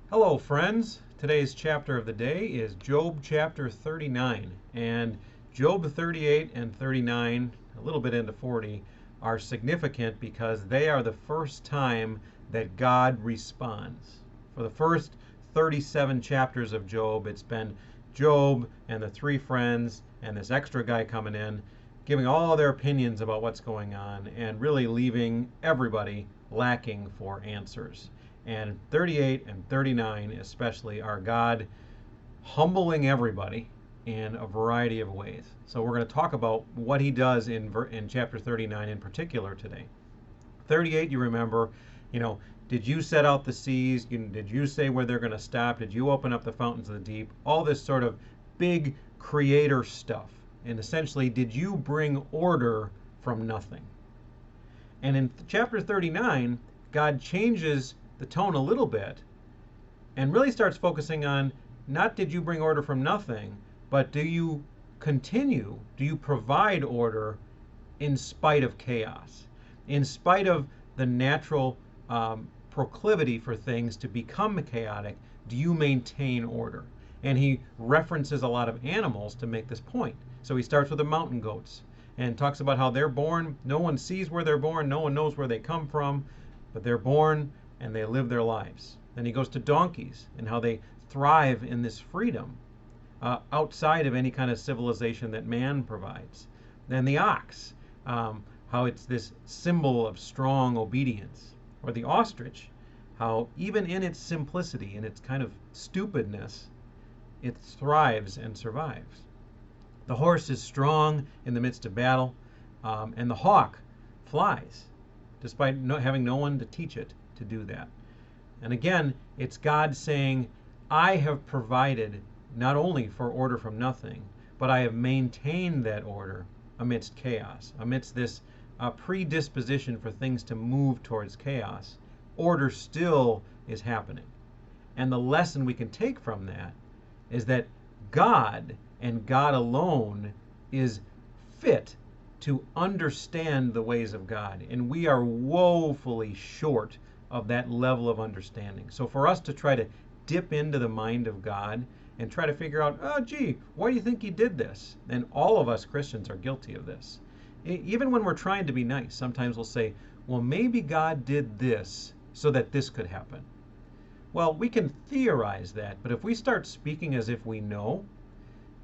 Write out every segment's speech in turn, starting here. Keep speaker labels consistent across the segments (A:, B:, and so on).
A: Hello, friends. Today's chapter of the day is Job chapter 39. And Job 38 and 39, a little bit into 40, are significant because they are the first time that God responds. For the first 37 chapters of Job, it's been Job and the three friends and this extra guy coming in, giving all their opinions about what's going on and really leaving everybody lacking for answers. And 38 and 39 especially are God humbling everybody in a variety of ways. So we're going to talk about what he does in chapter 39 in particular today. 38, you remember, did you set out the seas? Did you say where they're going to stop? Did you open up the fountains of the deep? All this sort of big creator stuff. And essentially, did you bring order from nothing? And in chapter 39, God changes the tone a little bit and really starts focusing on not did you bring order from nothing, but do you provide order in spite of chaos, in spite of the natural proclivity for things to become chaotic, do you maintain order? And he references a lot of animals to make this point. So he starts with the mountain goats and talks about how they're born. No one sees where they're born. No one knows where they come from, but they're born and they live their lives. Then he goes to donkeys and how they thrive in this freedom outside of any kind of civilization that man provides. Then the ox, how it's this symbol of strong obedience. Or the ostrich, how even in its simplicity, in its kind of stupidness, it thrives and survives. The horse is strong in the midst of battle, and the hawk flies, despite having no one to teach it to do that. And again, it's God saying, I have provided not only for order from nothing, but I have maintained that order amidst chaos, amidst this predisposition for things to move towards chaos. Order still is happening. And the lesson we can take from that is that God and God alone is fit to understand the ways of God. And we are woefully short of that level of understanding. So for us to try to dip into the mind of God and try to figure out, oh, gee, why do you think he did this? And all of us Christians are guilty of this. Even when we're trying to be nice, sometimes we'll say, well, maybe God did this so that this could happen. Well, we can theorize that, but if we start speaking as if we know,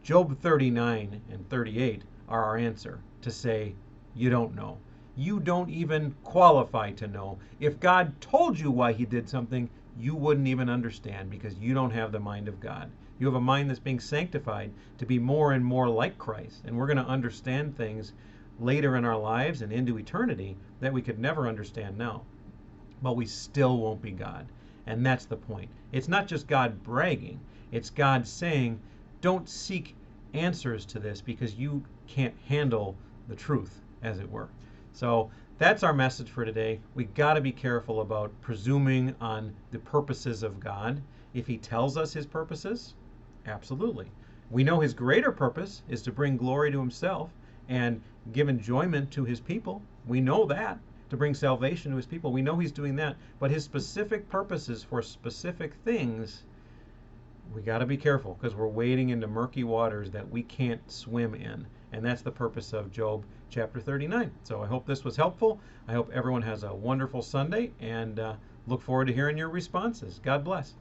A: Job 39 and 38 are our answer to say, you don't know. You don't even qualify to know. If God told you why he did something, you wouldn't even understand because you don't have the mind of God. You have a mind that's being sanctified to be more and more like Christ. And we're going to understand things later in our lives and into eternity that we could never understand now. But we still won't be God. And that's the point. It's not just God bragging. It's God saying, don't seek answers to this because you can't handle the truth, as it were. So that's our message for today. We got to be careful about presuming on the purposes of God. If he tells us his purposes, absolutely. We know his greater purpose is to bring glory to himself and give enjoyment to his people. We know that, to bring salvation to his people. We know he's doing that. But his specific purposes for specific things, we got to be careful because we're wading into murky waters that we can't swim in. And that's the purpose of Job chapter 39. So I hope this was helpful. I hope everyone has a wonderful Sunday and look forward to hearing your responses. God bless.